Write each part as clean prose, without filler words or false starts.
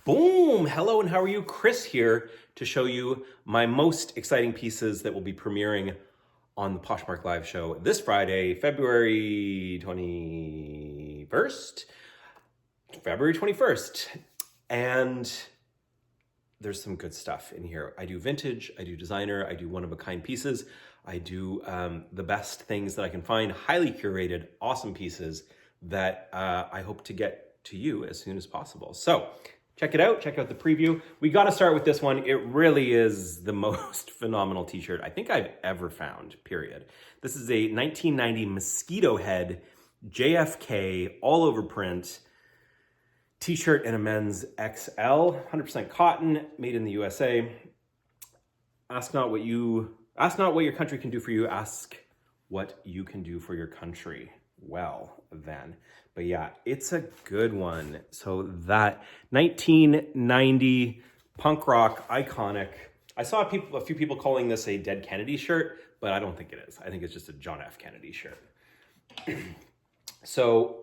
Boom! Hello and how are you? Chris here to show you my most exciting pieces that will be premiering on the Poshmark live show this Friday, February 21st. February 21st. And there's some good stuff in here. I do vintage, I do designer, I do one-of-a-kind pieces. I do the best things that I can find, highly curated, awesome pieces that I hope to get to you as soon as possible. So check it out, check out the preview. We got to start with this one. It really is the most phenomenal t-shirt I think I've ever found, period. This is a 1990 Mosquitohead JFK all over print t-shirt in a men's XL, 100% cotton, made in the USA. Ask not what your country can do for you, ask what you can do for your country. Well, then. But yeah, it's a good one. So that 1990 punk rock iconic. I saw a few people calling this a Dead Kennedy shirt, but I don't think it is. I think it's just a John F. Kennedy shirt. So,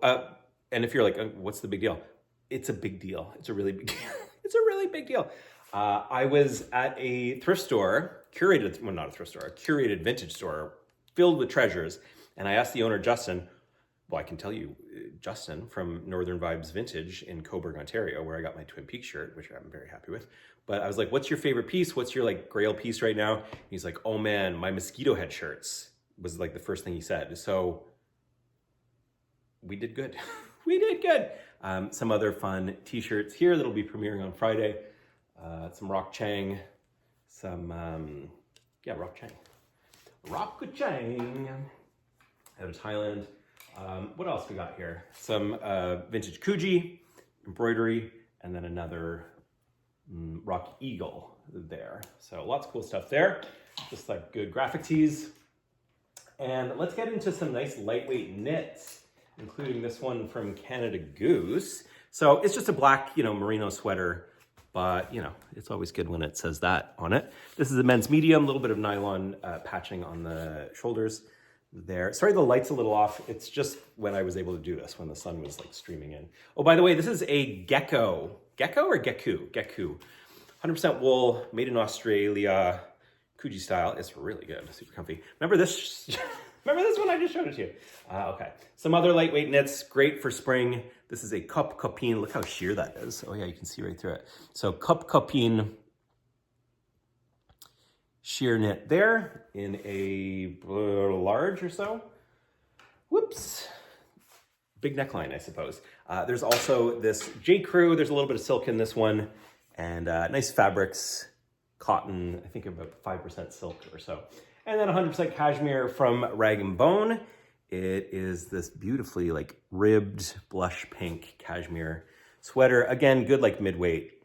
and if you're like, what's the big deal? It's a big deal. It's a really big deal. It's a really big deal. I was at a thrift store, a curated vintage store filled with treasures. And I asked the owner, Justin, well, I can tell you, Justin from Northern Vibes Vintage in Coburg, Ontario, where I got my Twin Peaks shirt, which I'm very happy with. But I was like, what's your favorite piece? What's your like grail piece right now? And he's like, oh man, my Mosquitohead shirts was like the first thing he said. So we did good. We did good. Some other fun t-shirts here that'll be premiering on Friday. Some Rock Chang, Rock Chang. Rock Chang out of Thailand. What else we got here? Some vintage Kuji embroidery, and then another Rock Eagle there. So lots of cool stuff there. Just like good graphic tees. And let's get into some nice lightweight knits, including this one from Canada Goose. So it's just a black, merino sweater, but it's always good when it says that on it. This is a men's medium, a little bit of nylon patching on the shoulders there. Sorry, the light's a little off. It's just when I was able to do this, when the sun was like streaming in. Oh, by the way, this is a gecko. Gecko or gecko? Gecko. 100% wool, made in Australia, Kuji style. It's really good, super comfy. Remember this? Remember this one? I just showed it to you. Okay. Some other lightweight knits, great for spring. This is a cup copine. Look how sheer that is. Oh yeah, you can see right through it. So cup copine sheer knit there in a large or so. Whoops. Big neckline, I suppose. There's also this J. Crew. There's a little bit of silk in this one. And nice fabrics, cotton, I think about 5% silk or so. And then 100% cashmere from Rag & Bone. It is this beautifully like ribbed blush pink cashmere sweater. Again, good like midweight.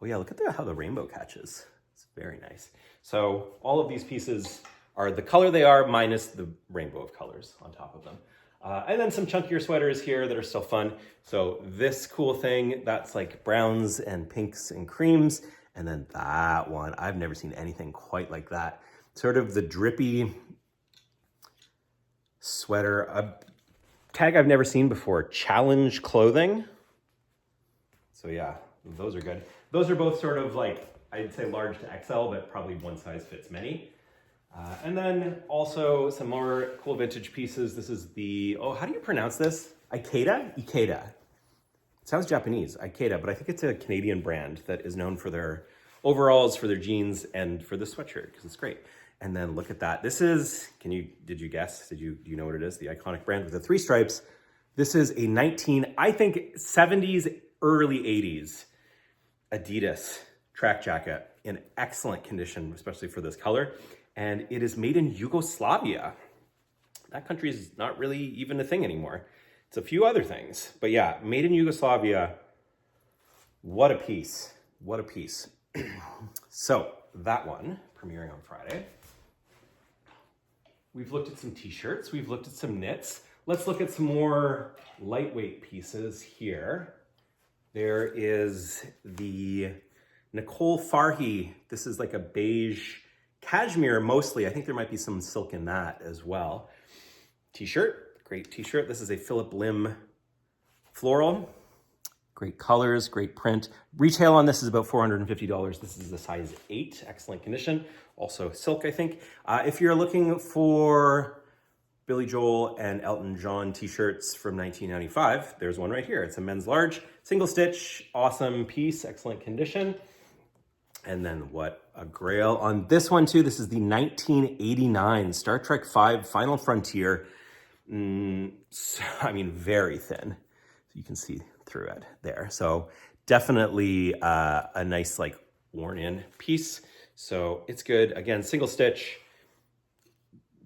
Oh yeah, look at how the rainbow catches. It's very nice. So all of these pieces are the color they are minus the rainbow of colors on top of them. And then some chunkier sweaters here that are still fun. So this cool thing, that's like browns and pinks and creams. And then that one, I've never seen anything quite like that. Sort of the drippy sweater, a tag I've never seen before, Challenge Clothing. So yeah, those are good. Those are both sort of like, I'd say large to XL, but probably one size fits many. And then also some more cool vintage pieces. This is the, how do you pronounce this? Ikeda? Ikeda. It sounds Japanese, Ikeda, but I think it's a Canadian brand that is known for their overalls, for their jeans, and for the sweatshirt, because it's great. And then look at that. This is, did you guess? Do you know what it is? The iconic brand with the 3 stripes. This is a 70s, early 80s Adidas track jacket in excellent condition, especially for this color. And it is made in Yugoslavia. That country is not really even a thing anymore. It's a few other things, but yeah, made in Yugoslavia. What a piece, what a piece. So that one premiering on Friday. We've looked at some t-shirts, we've looked at some knits. Let's look at some more lightweight pieces here. There is the Nicole Farhi. This is like a beige cashmere mostly. I think there might be some silk in that as well. T-shirt, great t-shirt. This is a Philip Lim floral. Great colors, great print. Retail on this is about $450. This is the size 8, excellent condition. Also silk, I think. If you're looking for Billy Joel and Elton John t-shirts from 1995, there's one right here. It's a men's large, single stitch, awesome piece, excellent condition. And then what a grail on this one too. This is the 1989 Star Trek V Final Frontier. I mean, very thin. You can see through it there. So definitely a nice like worn in piece. So it's good. Again, single stitch,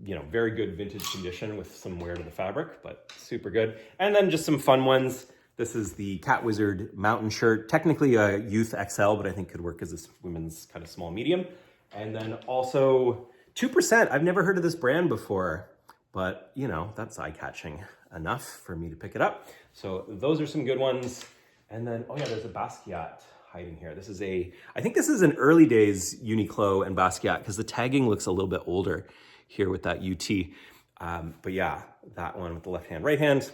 you know, very good vintage condition with some wear to the fabric, but super good. And then just some fun ones. This is the Cat Wizard mountain shirt, technically a youth XL, but I think could work as a women's kind of small medium. And then also 2%. I've never heard of this brand before, but you know, that's eye-catching enough for me to pick it up. So those are some good ones. And then, oh yeah, there's a Basquiat hiding here. This is I think this is an early days Uniqlo and Basquiat because the tagging looks a little bit older here with that UT. But yeah, that one with the left hand, right hand.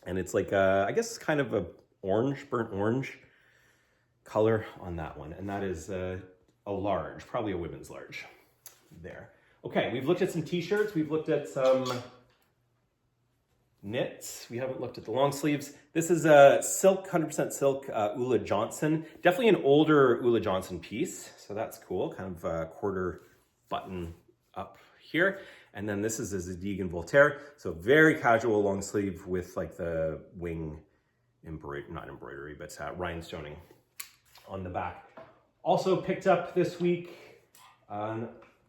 And it's like, I guess kind of a orange, burnt orange color on that one. And that is a large, probably a women's large there. Okay, we've looked at some t-shirts. We've looked at some knits. We haven't looked at the long sleeves. This is a silk, 100% silk Ulla Johnson. Definitely an older Ulla Johnson piece. So that's cool, kind of a quarter button up here. And then this is a Zadig and Voltaire. So very casual long sleeve with like the wing not embroidery, but rhinestoning on the back. Also picked up this week,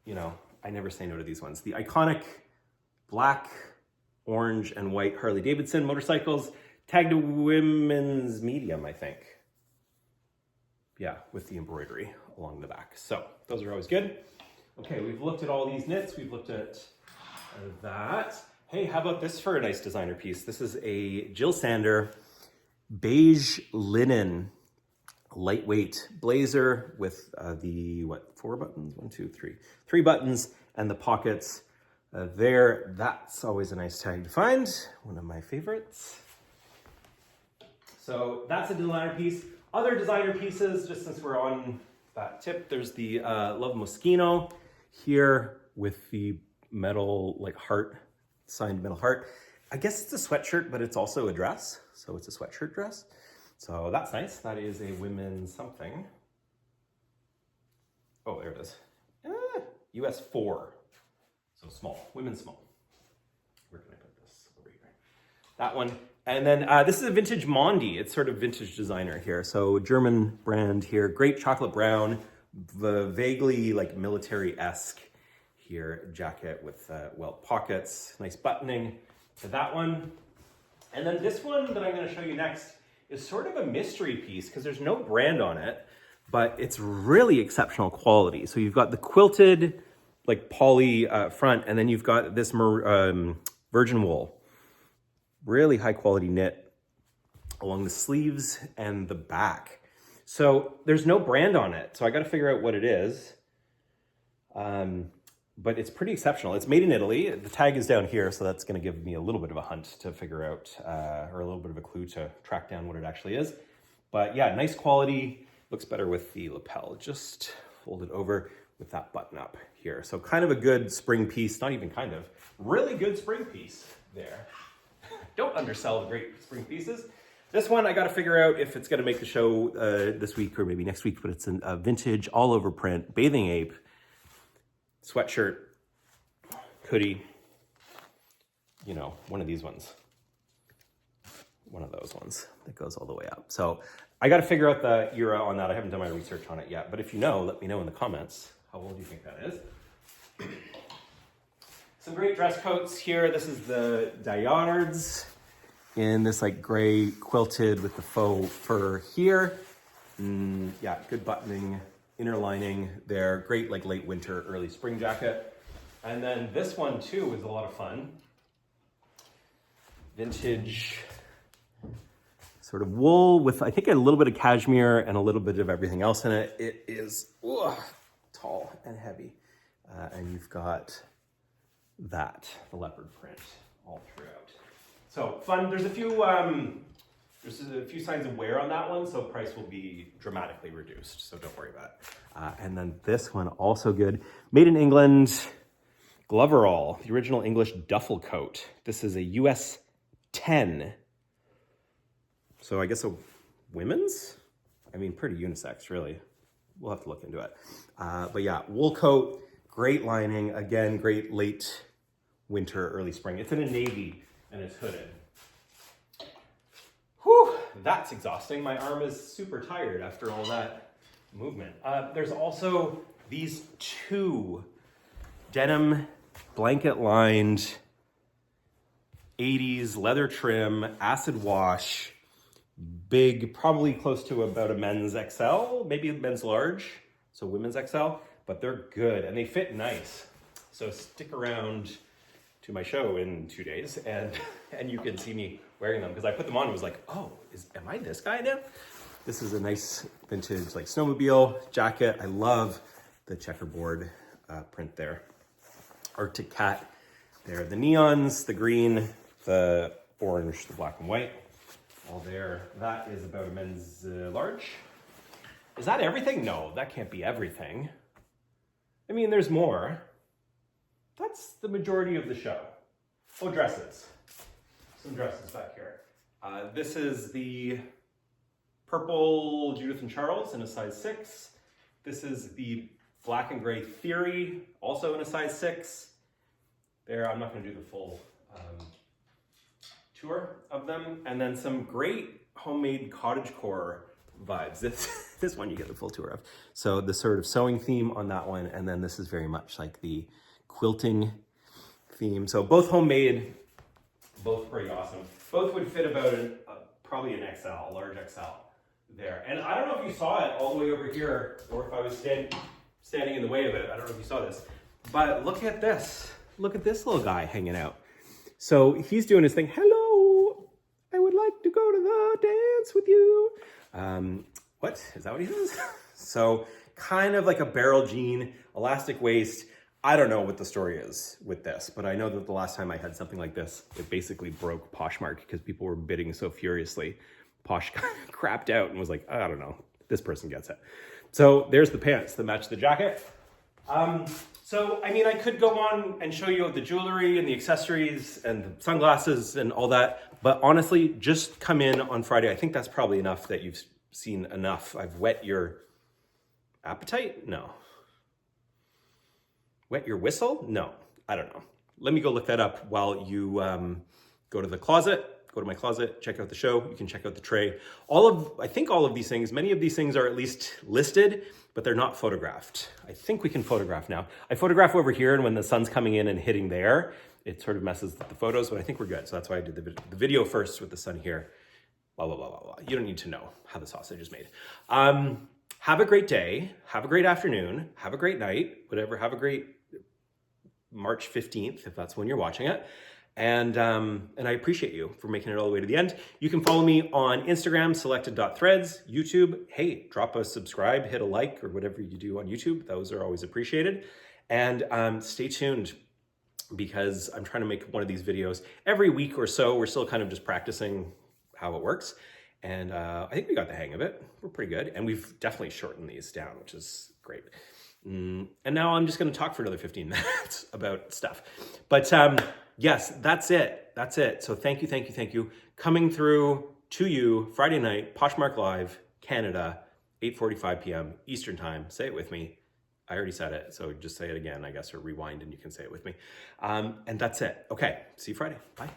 you know, I never say no to these ones. The iconic black, orange, and white Harley Davidson motorcycles, tagged a women's medium, I think. Yeah, with the embroidery along the back. So those are always good. Okay, we've looked at all these knits. We've looked at that. Hey, how about this for a nice designer piece? This is a Jil Sander beige linen lightweight blazer with the, 4 buttons? 1, 2, 3. 3 buttons and the pockets there. That's always a nice tag to find. One of my favorites. So that's a designer piece. Other designer pieces, just since we're on that tip, there's the Love Moschino here with the metal like heart, signed metal heart. I guess it's a sweatshirt, but it's also a dress. So it's a sweatshirt dress. So that's nice. That is a women's something. Oh, there it is. US 4. So small, women's small. Where can I put this? Over here. That one. And then this is a vintage Mondi. It's sort of vintage designer here. So German brand here. Great chocolate brown, vaguely like military-esque here jacket with welt pockets, nice buttoning to that one. And then this one that I'm going to show you next is sort of a mystery piece because there's no brand on it, but it's really exceptional quality. So you've got the quilted like poly front, and then you've got this virgin wool, really high quality knit along the sleeves and the back. So there's no brand on it. So I got to figure out what it is. But it's pretty exceptional. It's made in Italy. The tag is down here, so that's going to give me a little bit of a hunt to figure out, or a little bit of a clue to track down what it actually is. But yeah, nice quality. Looks better with the lapel. Just fold it over with that button up here. So kind of a good spring piece, not even kind of, really good spring piece there. Don't undersell the great spring pieces. This one, I got to figure out if it's going to make the show this week or maybe next week, but it's a vintage all over print, bathing ape, sweatshirt, hoodie, you know, one of these ones. One of those ones that goes all the way up. So I got to figure out the era on that. I haven't done my research on it yet, but if you know, let me know in the comments. How old do you think that is? Some great dress coats here. This is the Dayards in this like gray quilted with the faux fur here. Yeah, good buttoning, inner lining there. Great like late winter, early spring jacket. And then this one too was a lot of fun. Vintage sort of wool with, I think, a little bit of cashmere and a little bit of everything else in it. It is tall and heavy. And you've got that, the leopard print all throughout. So fun. There's a few There's a few signs of wear on that one, so price will be dramatically reduced, so don't worry about it. And then this one, also good. Made in England, Gloverall, the original English duffel coat. This is a US 10. So I guess a women's? I mean, pretty unisex, really. We'll have to look into it. But yeah, wool coat, great lining. Again, great late winter, early spring. It's in a navy and it's hooded. Whew, that's exhausting. My arm is super tired after all that movement. There's also these two denim blanket lined 80s leather trim, acid wash, big, probably close to about a men's XL, maybe a men's large, so women's XL, but they're good and they fit nice. So stick around to my show in 2 days and you can see me wearing them, because I put them on and was like, oh, am I this guy now? This is a nice vintage like snowmobile jacket. I love the checkerboard print there. Arctic cat there. The neons, the green, the orange, the black and white, all there. That is about a men's large. Is that everything? No, that can't be everything. I mean, there's more. That's the majority of the show. Oh, dresses. Some dresses back here. This is the purple Judith and Charles in a size 6. This is the black and gray Theory, also in a size 6. There, I'm not going to do the full tour of them. And then some great homemade cottagecore vibes. This one you get the full tour of. So the sort of sewing theme on that one, and then this is very much like the quilting theme. So both homemade, both pretty awesome. Both would fit about probably an XL, large XL there. And I don't know if you saw it all the way over here, or if I was standing in the way of it. I don't know if you saw this, but look at this. Look at this little guy hanging out. So he's doing his thing. Hello, I would like to go to the dance with you. What? Is that what he says? So kind of like a barrel jean, elastic waist. I don't know what the story is with this, but I know that the last time I had something like this, it basically broke Poshmark because people were bidding so furiously. Posh crapped out and was like, I don't know, this person gets it. So there's the pants that match the jacket. So, I mean, I could go on and show you the jewelry and the accessories and the sunglasses and all that, but honestly, just come in on Friday. I think that's probably enough that you've seen enough. I've whet your appetite? No. Wet your whistle? No, I don't know. Let me go look that up while you go to the closet, go to my closet, check out the show. You can check out the tray. I think all of these things, many of these things are at least listed, but they're not photographed. I think we can photograph now. I photograph over here, and when the sun's coming in and hitting there, it sort of messes with the photos, but I think we're good. So that's why I did the video first with the sun here. Blah, blah, blah, blah, blah. You don't need to know how the sausage is made. Have a great day. Have a great afternoon. Have a great night. Whatever. Have a great March 15th, if that's when you're watching it. And I appreciate you for making it all the way to the end. You can follow me on Instagram, selected.threads, YouTube. Hey, drop a subscribe, hit a like, or whatever you do on YouTube. Those are always appreciated. And stay tuned, because I'm trying to make one of these videos every week or so. We're still kind of just practicing how it works. And I think we got the hang of it. We're pretty good. And we've definitely shortened these down, which is great. And now I'm just going to talk for another 15 minutes about stuff. But yes, that's it. That's it. So thank you. Coming through to you Friday night, Poshmark Live, Canada, 8:45 p.m. Eastern Time. Say it with me. I already said it, so just say it again, I guess, or rewind and you can say it with me. And that's it. Okay, see you Friday. Bye.